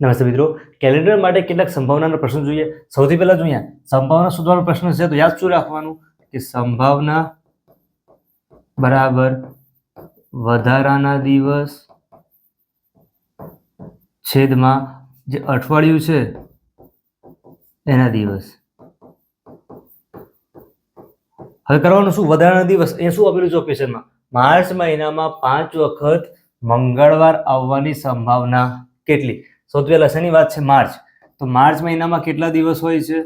નમસ્તે મિત્રો, કેલેન્ડર માટે કેટલાક સંભાવનાના પ્રશ્નો જોઈએ. સૌથી પહેલા જોઈએ સંભાવના શોધવાનો પ્રશ્ન છે, તો યાદ શું રાખવાનું કે સંભાવના બરાબર વધારાના દિવસ છેદમાં જે અઠવાડિયું છે એના દિવસ. હવે કરવાનું શું, વધારાના દિવસ એ શું આપેલું છે ક્વેશ્ચનમાં, માર્ચ મહિનામાં 5 વખત મંગળવાર આવવાની સંભાવના કેટલી. સૌથી પહેલા શેની વાત છે, માર્ચ. તો માર્ચ મહિનામાં કેટલા દિવસ હોય છે,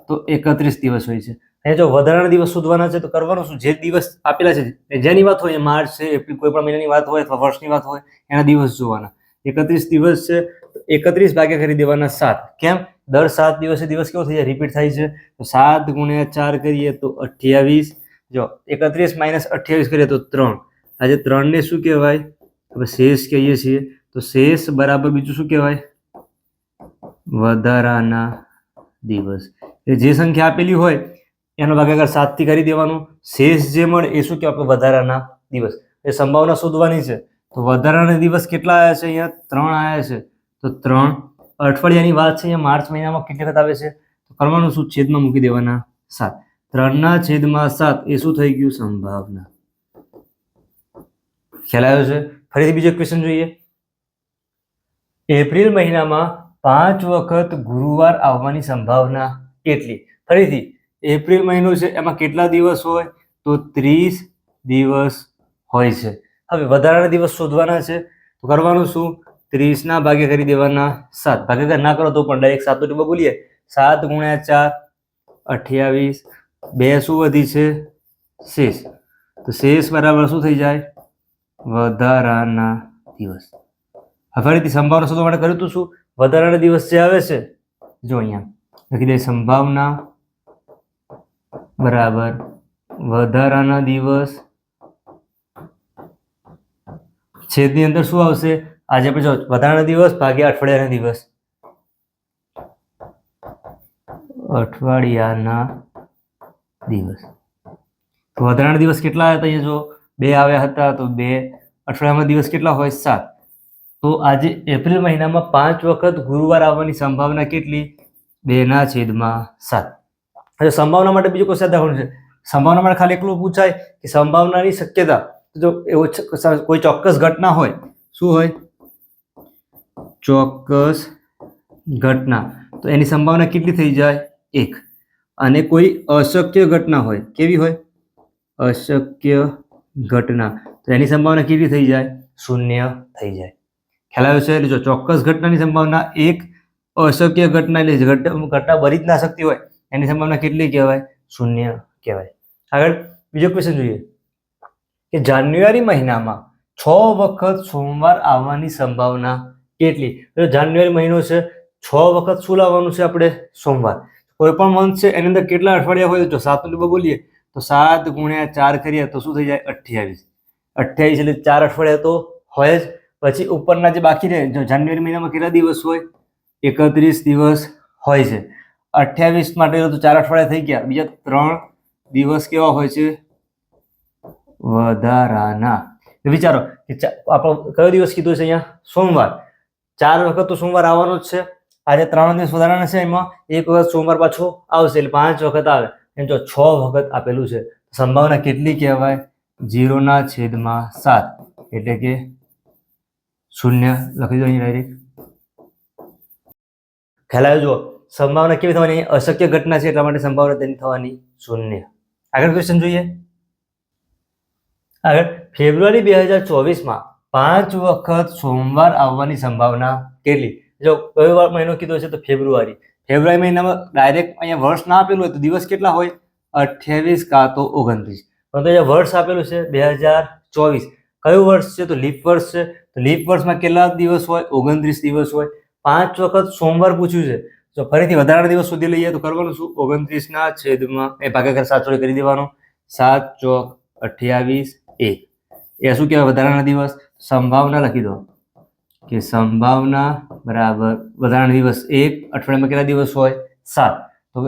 તો 31 દિવસ હોય છે. અને જો વધારાના દિવસ શોધવાના છે તો કરવાનું શું, જે દિવસ આપેલા છે જેની વાત હોય, માર્ચ છે, એપ્રિલ, કોઈ પણ મહિનાની વાત હોય અથવા વર્ષની વાત હોય એના દિવસ જોવાના. 31 દિવસ છે, 31 ભાગ્યા કરી દેવાના 7. કેમ, દર 7 દિવસે દિવસ કેવો થઈ જાય, રિપીટ થાય છે. તો 7 ગુણ્યા 4 કરીએ તો 28. જો 31 માઇનસ 28 કરીએ તો 3. આજે 3 ને શું કહેવાય, આપણે શેષ કહીએ છીએ. તો શેષ બરાબર બીજું શું કહેવાય, વધારાના દિવસ. એ જે સંખ્યા આપેલી હોય એનો ભાગાકાર 7 થી કરી દેવાનો. શેષ જે મળે એ શું કહેવાય, વધારાના દિવસ. એ સંભાવના શોધવાની છે. તો વધારાના દિવસ કેટલા આવ્યા છે, અહીંયા 3 આવ્યા છે. તો 3 અઠવાડિયાની વાત છે, અહીંયા માર્ચ મહિનામાં કેટલી વખત આવે છે, તો કરવાનું શું, છેદમાં મૂકી દેવાના 7. 3/7 એ શું થઈ ગયું, સંભાવના. ખ્યાલ આવ્યો છે. ફરીથી બીજો ક્વેશ્ચન જોઈએ. એપ્રિલ મહિનામાં 5 વખત ગુરુવાર આવવાની સંભાવના કેટલી. ફરીથી એપ્રિલ મહિનો છે, એમાં કેટલા દિવસ હોય, તો 30 દિવસ હોય છે. હવે વધારાના દિવસ શોધવાના છે, તો કરવાનું શું, 30 ના ભાગે કરી દેવાના 7. ભાગાકાર ના કરો તો પણ ડાયરેક્ટ 7 નો બોલીએ. 7 ગુણ્યા 4 28. 2 શું વધી છે, શેષ. તો શેષ બરાબર શું થઈ જાય, વધારાના દિવસ. ફરીથી સંભાવના શોધવા માટે કર્યું તો શું, વધારાના દિવસ જે આવે છે, જો અહીંયા લખી દે, સંભાવના બરાબર વધારાના દિવસ છેદની અંદર શું આવશે, આજે આપણે જો વધારાના દિવસ ભાગ્યા અઠવાડિયાના દિવસ, અઠવાડિયાના દિવસ. તો વધારાના દિવસ કેટલા આવ્યા હતા, અહીંયા જો 2 આવ્યા હતા, તો 2 અઠવાડિયામાં દિવસ કેટલા હોય, 7. તો આજે એપ્રિલ મહિનામાં 5 વખત ગુરુવાર આવવાની સંભાવના કેટલી, 2/7. હવે સંભાવના માટે બીજું કોઈ સાધારણ છે. સંભાવના માટે ખાલી એટલું પૂછાય કે સંભાવનાની શક્યતા, જો એવો કોઈ ચોક્કસ ઘટના હોય, શું હોય, ચોક્કસ ઘટના, તો એની સંભાવના કેટલી થઈ જાય, 1. અને કોઈ અશક્ય ઘટના હોય, કેવી હોય, અશક્ય ઘટના, તો એની સંભાવના કેટલી થઈ જાય, 0 થઈ જાય. ખ્યાલ આવ્યો છે. એટલે જો ચોક્કસ ઘટનાની સંભાવના 1, અશક્ય ઘટના એટલે ઘટના બની જ ના શકતી હોય એની સંભાવના કેટલી કહેવાય, 0 કહેવાય. આગળ બીજો ક્વેશ્ચન જોઈએ કે જાન્યુઆરી મહિનામાં 6 વખત સોમવાર આવવાની સંભાવના કેટલી. તો જાન્યુઆરી મહિનો છે, 6 વખત શું લાવવાનું છે આપણે, સોમવાર. કોઈ પણ મંથ છે એની અંદર કેટલા અઠવાડિયા હોય, જો 7 નો બોલીએ તો 7 ગુણ્યા 4 કરીએ તો શું થઈ જાય, 28. 28 એટલે 4 અઠવાડિયા તો હોય જ. પછી ઉપરના જે બાકી રહે, જો જાન્યુઆરી મહિનામાં કેટલા દિવસ હોય, 31 દિવસ હોય છે. 28 માટે તો 4 અઠવાડિયા થઈ ગયા, બીજા 3 દિવસ કેવા હોય છે, વધારાના. વિચારો કે આપણો કયો દિવસ કીધું છે અહીંયા, સોમવાર. 4 વખત તો સોમવાર આવવાનો જ છે. આજે 3 દિવસ વધારાના છે, એમાં એક વખત સોમવાર પાછો આવશે એટલે 5 વખત આવે. એમ જો 6 વખત આપેલું છે, સંભાવના કેટલી કહેવાય, 0/7 એટલે કે 0 લખી દો અહીં ડાયરેક્ટ. ખ્યાલ આવ્યો. જુઓ સંભાવના કેવી થવાની, અશક્ય ઘટના છે એટલા માટે સંભાવના તેની થવાની 0. આગળ ક્વેશ્ચન જોઈએ. આગળ ફેબ્રુઆરી 2024માં 5 વખત સોમવાર આવવાની સંભાવના કેટલી. જો કયો મહિનો કીધો છે, તો ફેબ્રુઆરી. ફેબ્રુઆરી મહિનામાં ડાયરેક્ટ અહીંયા વર્ષ ના આપેલું હોય તો દિવસ કેટલા હોય, 28 કાં તો 29. પરંતુ અહીંયા વર્ષ આપેલું છે 2024. કયું વર્ષ છે, તો લીપ વર્ષ છે. તો લીપ વર્ષમાં કેટલા દિવસ હોય, 29 દિવસ હોય. 5 વખત સોમવાર પૂછ્યું છે. તો ફરીથી વધારાના દિવસ શોધી લઈએ, તો કરવાનું શું, 29/7 ભાગાકાર 7 કરી દેવાનો. 7 ચોક 28 1 એ શું કહેવાય, વધારાના દિવસ. સંભાવના લખી દો કે સંભાવના બરાબર વધારાના દિવસ 1, અઠવાડિયામાં કેટલા દિવસ હોય, 7. તો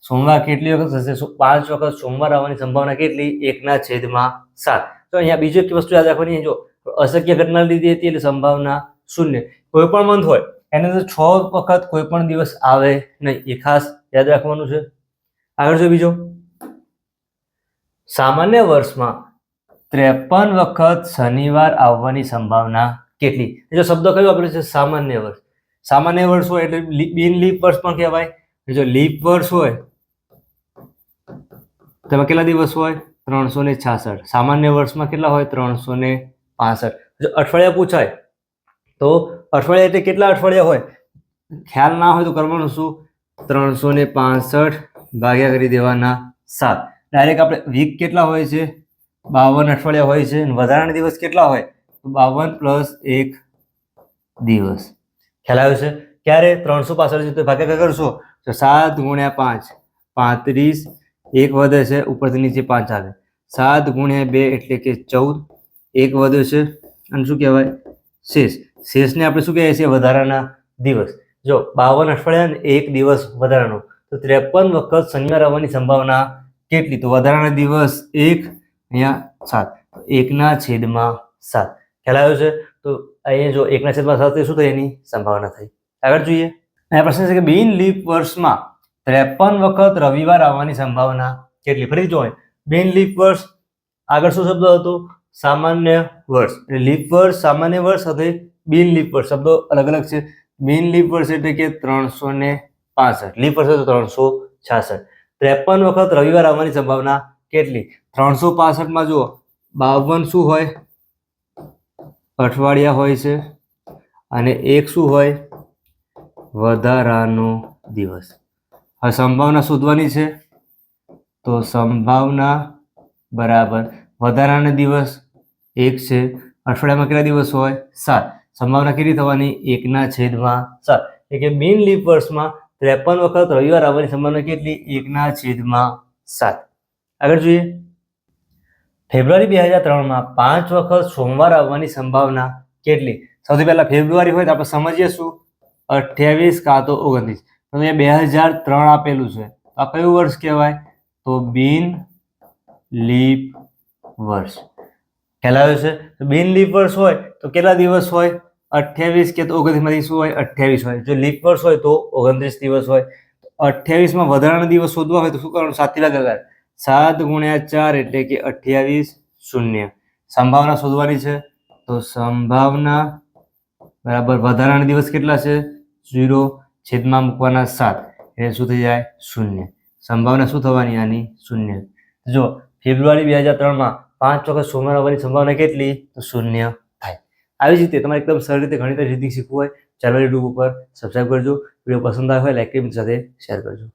સોમવાર કેટલી વખત થશે, 5 વખત સોમવાર આવવાની સંભાવના કેટલી, 1/7. તો અહીંયા બીજી એક વસ્તુ યાદ રાખવાની, જો અશક્ય ઘટના લીધી હતી એટલે સંભાવના 0. કોઈ પણ મંથ હોય એની અંદર 6 વખત કોઈ પણ દિવસ આવે નહીં, એ ખાસ યાદ રાખવાનું છે. આગળ જો બીજો, સામાન્ય વર્ષમાં 53 વખત શનિવાર આવવાની સંભાવના કેટલી? જો શબ્દ કયો વાપર્યો છે? સામાન્ય વર્ષ. સામાન્ય વર્ષ હોય એટલે બિન લીપ વર્ષ પણ કહેવાય. જો લીપ વર્ષ હોય તેમાં કેટલા દિવસ હોય? 366. સામાન્ય વર્ષમાં કેટલા હોય? 365. જો અઠવાડિયા પૂછાય તો અઠવાડિયા એટલે કેટલા અઠવાડિયા હોય? ખ્યાલ ના હોય તો કરવાનું શું? 365 ભાગ્યા કરી દેવાના 7. ડાયરેક્ટ આપણે વીક કેટલા હોય છે? 52 અઠવાડિયા હોય છે. અને વધારાના દિવસ કેટલા હોય? 52 + 1 દિવસ. ખ્યાલ આવ્યો છે? ક્યારે 365 છે તો ભાગાકાર કરશો તો 7 × 5 35, 1 વધે છે ઉપરથી નીચે 5 આવે. 7 × 2 એટલે કે 14, 1 વધે છે અને શું કહેવાય? શેષ. શેષને આપણે શું કહીએ છીએ? વધારાના દિવસ. જો 52 અઠવાડિયા અને 1 દિવસ વધારાનો, તો 53 વખત શનિવાર આવવાની સંભાવના કેટલી? તો વધારાના દિવસ 1, અહીંયા 7, 1/7. ખ્યાલ આવ્યો છે? તો અહીંયા જો 1/7 શું થઈ? એની સંભાવના થઈ. આગળ જોઈએ. અહીંયા પ્રશ્ન છે કે બિન લીપ વર્ષમાં 53 વખત રવિવાર આવવાની સંભાવના કેટલી? ફરી જો બિન લીપ વર્ષ, આગળ શું શબ્દ હતો? સામાન્ય વર્ષ. એટલે લીપ વર્ષ, સામાન્ય વર્ષ અને બિન લીપ વર્ષ શબ્દો અલગ અલગ છે. બિન લીપ વર્ષ એટલે કે 365, લીપ વર્ષ તો 366. 53 વખત રવિવાર આવવાની સંભાવના કેટલી? 365 જુઓ 52 શું હોય? અઠવાડિયા હોય છે અને 1 શું હોય? વધારાનો દિવસ. હવે સંભાવના શોધવાની છે તો સંભાવના બરાબર વધારાના દિવસ 1 છે. અઠવાડિયામાં કેટલા દિવસ હોય? 7. સંભાવના કેટલી થવાની? 1/7. એટલે કે બિન લીપ વર્ષમાં 53 વખત રવિવાર આવવાની સંભાવના કેટલી? 1/7. આગળ જોઈએ. ફેબ્રુઆરી 2003માં 5 વખત સોમવાર આવવાની સંભાવના કેટલી? સૌથી પહેલા ફેબ્રુઆરી હોય તો આપણે સમજીએ શું? 28 કાં તો 29. તો અહીંયા 2003 આપેલું છે. આ કયું વર્ષ કહેવાય? તો બિન લીપ વર્ષ. ખ્યાલ આવ્યો છે? તો બિન લીપ વર્ષ હોય તો કેટલા દિવસ હોય? 28 કે તો 29 માંથી શું હોય? 28 હોય. જો લીપ વર્ષ હોય તો 29 દિવસ હોય. 28 માં વધારાના દિવસ શોધવા હોય તો શું કરવાનું? 7 થી ભાગાકાર. 7 × 4 એટલે કે 28, 0. સંભાવના શોધવાની છે તો સંભાવના બરાબર વધારાના દિવસ કેટલા છે? 0, છેદમાં મૂકવાના 7 એટલે શું થઈ જાય? 0. સંભાવના શું થવાની? આની 0. જો ફેબ્રુઆરી 2003માં 5 વખત સોમવાર આવવાની સંભાવના કેટલી? તો 0 થાય. આવી જ રીતે તમારે એકદમ સરળ રીતે ગણિત રીતિ શીખવું હોય ચાલો યુટ્યુબ ઉપર સબસ્ક્રાઈબ કરજો. વિડીયો પસંદ આવ્યો હોય લાઈક કરી મિત્રો સાથે શેર કરજો.